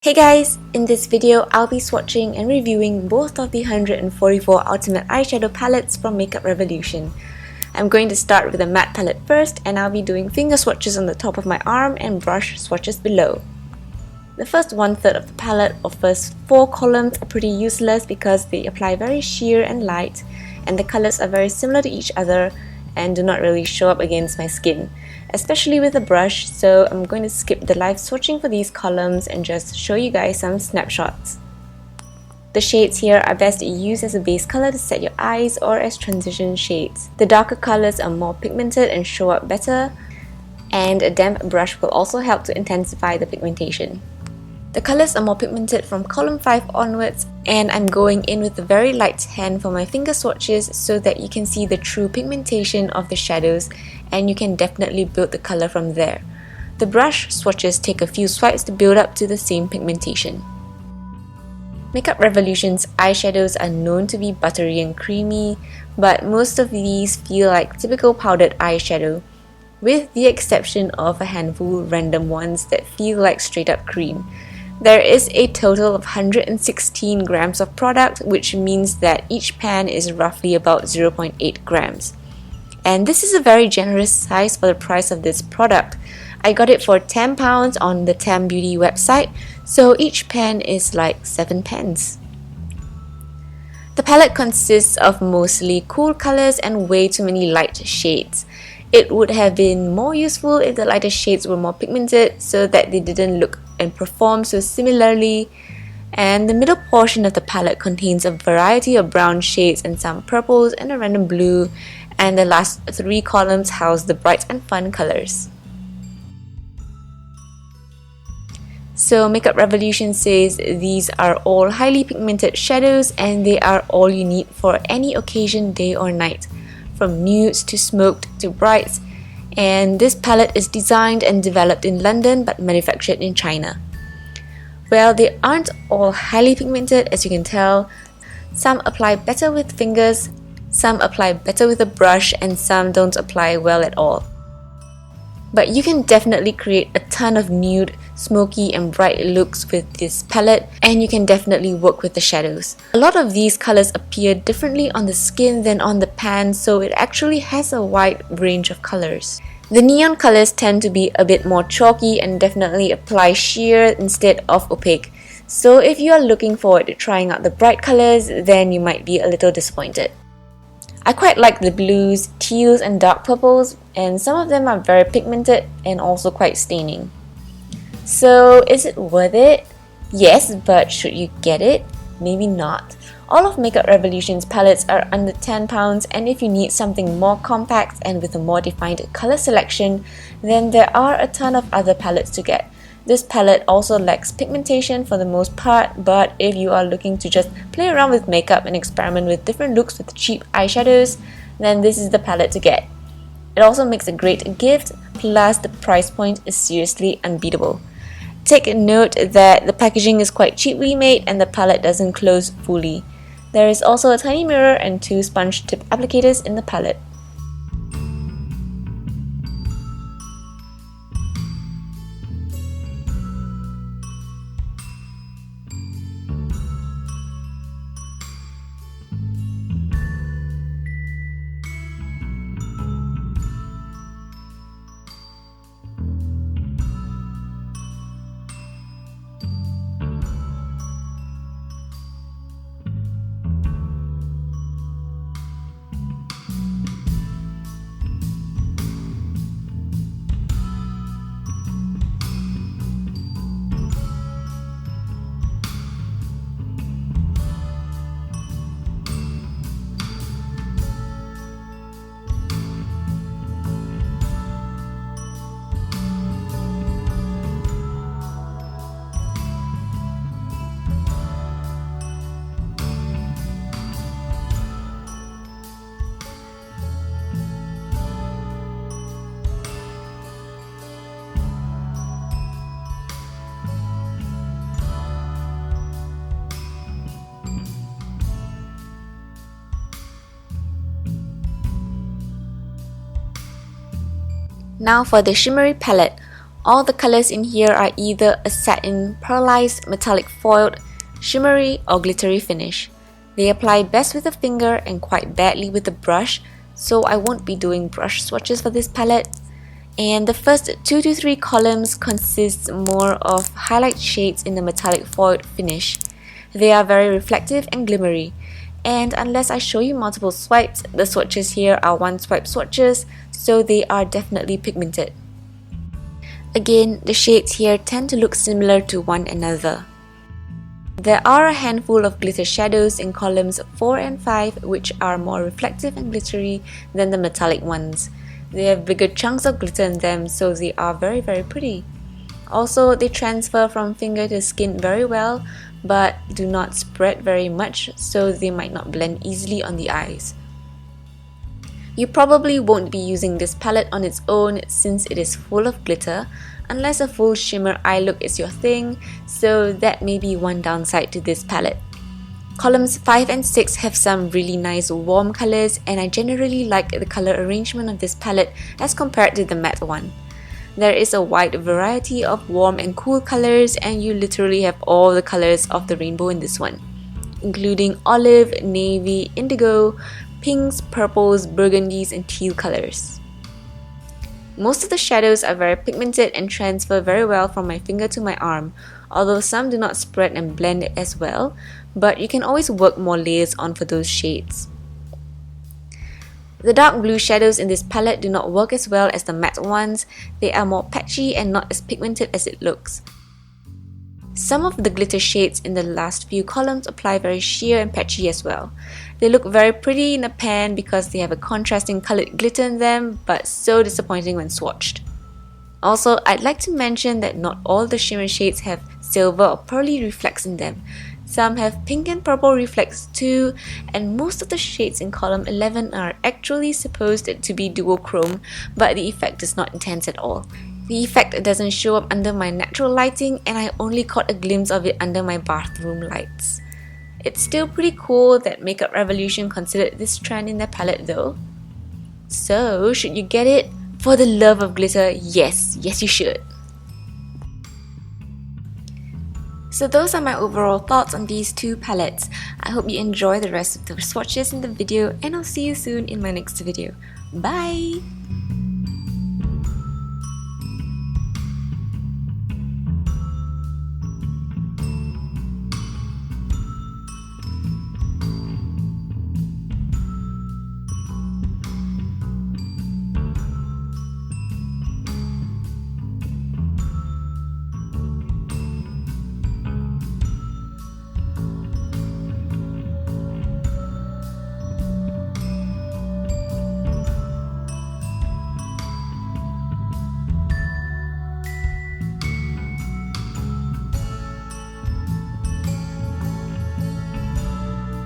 Hey guys! In this video, I'll be swatching and reviewing both of the 144 Ultimate Eyeshadow palettes from Makeup Revolution. I'm going to start with the matte palette first, and I'll be doing finger swatches on the top of my arm and brush swatches below. The first one-third of the palette, or first 4 columns, are pretty useless because they apply very sheer and light, and the colours are very similar to each other and do not really show up against my skin, especially with a brush, so I'm going to skip the live swatching for these columns and just show you guys some snapshots. The shades here are best used as a base color to set your eyes or as transition shades. The darker colors are more pigmented and show up better, and a damp brush will also help to intensify the pigmentation. The colors are more pigmented from column 5 onwards, and I'm going in with a very light tan for my finger swatches so that you can see the true pigmentation of the shadows, and you can definitely build the color from there. The brush swatches take a few swipes to build up to the same pigmentation. Makeup Revolution's eyeshadows are known to be buttery and creamy, but most of these feel like typical powdered eyeshadow, with the exception of a handful random ones that feel like straight up cream. There is a total of 116 grams of product, which means that each pan is roughly about 0.8 grams. And this is a very generous size for the price of this product. I got it for £10 on the Tam Beauty website, so each pan is like 7 pence. The palette consists of mostly cool colors and way too many light shades. It would have been more useful if the lighter shades were more pigmented so that they didn't look and perform so similarly. And the middle portion of the palette contains a variety of brown shades and some purples and a random blue, and the last 3 columns house the bright and fun colors. So Makeup Revolution says these are all highly pigmented shadows and they are all you need for any occasion, day or night, from nudes to smoked to brights, and this palette is designed and developed in London but manufactured in China. Well, they aren't all highly pigmented, as you can tell. Some apply better with fingers, some apply better with a brush, and some don't apply well at all. But you can definitely create a ton of nude, smoky and bright looks with this palette, and you can definitely work with the shadows. A lot of these colors appear differently on the skin than on the pan, so it actually has a wide range of colors. The neon colors tend to be a bit more chalky and definitely apply sheer instead of opaque. So if you are looking forward to trying out the bright colors, then you might be a little disappointed. I quite like the blues, teals and dark purples, and some of them are very pigmented and also quite staining. So is it worth it? Yes, but should you get it? Maybe not. All of Makeup Revolution's palettes are under £10, and if you need something more compact and with a more defined color selection, then there are a ton of other palettes to get. This palette also lacks pigmentation for the most part, but if you are looking to just play around with makeup and experiment with different looks with cheap eyeshadows, then this is the palette to get. It also makes a great gift, plus the price point is seriously unbeatable. Take note that the packaging is quite cheaply made and the palette doesn't close fully. There is also a tiny mirror and 2 sponge tip applicators in the palette. Now for the Shimmery Palette. All the colors in here are either a satin, pearlized, metallic foiled, shimmery or glittery finish. They apply best with a finger and quite badly with a brush, so I won't be doing brush swatches for this palette. And the first 2 to 3 columns consist more of highlight shades in the metallic foiled finish. They are very reflective and glimmery. And unless I show you multiple swipes, the swatches here are one swipe swatches, so they are definitely pigmented. Again, the shades here tend to look similar to one another. There are a handful of glitter shadows in columns 4 and 5 which are more reflective and glittery than the metallic ones. They have bigger chunks of glitter in them, so they are very pretty. Also, they transfer from finger to skin very well, but do not spread very much, so they might not blend easily on the eyes. You probably won't be using this palette on its own since it is full of glitter, unless a full shimmer eye look is your thing, so that may be one downside to this palette. Columns 5 and 6 have some really nice warm colors, and I generally like the color arrangement of this palette as compared to the matte one. There is a wide variety of warm and cool colors, and you literally have all the colors of the rainbow in this one, including olive, navy, indigo, pinks, purples, burgundies, and teal colors. Most of the shadows are very pigmented and transfer very well from my finger to my arm, although some do not spread and blend as well, but you can always work more layers on for those shades. The dark blue shadows in this palette do not work as well as the matte ones. They are more patchy and not as pigmented as it looks. Some of the glitter shades in the last few columns apply very sheer and patchy as well. They look very pretty in a pan because they have a contrasting colored glitter in them, but so disappointing when swatched. Also, I'd like to mention that not all the shimmer shades have silver or pearly reflex in them. Some have pink and purple reflex too, and most of the shades in column 11 are actually supposed to be duochrome, but the effect is not intense at all. The effect doesn't show up under my natural lighting, and I only caught a glimpse of it under my bathroom lights. It's still pretty cool that Makeup Revolution considered this trend in their palette though. So, should you get it? For the love of glitter, yes you should. So those are my overall thoughts on these two palettes. I hope you enjoy the rest of the swatches in the video, and I'll see you soon in my next video. Bye!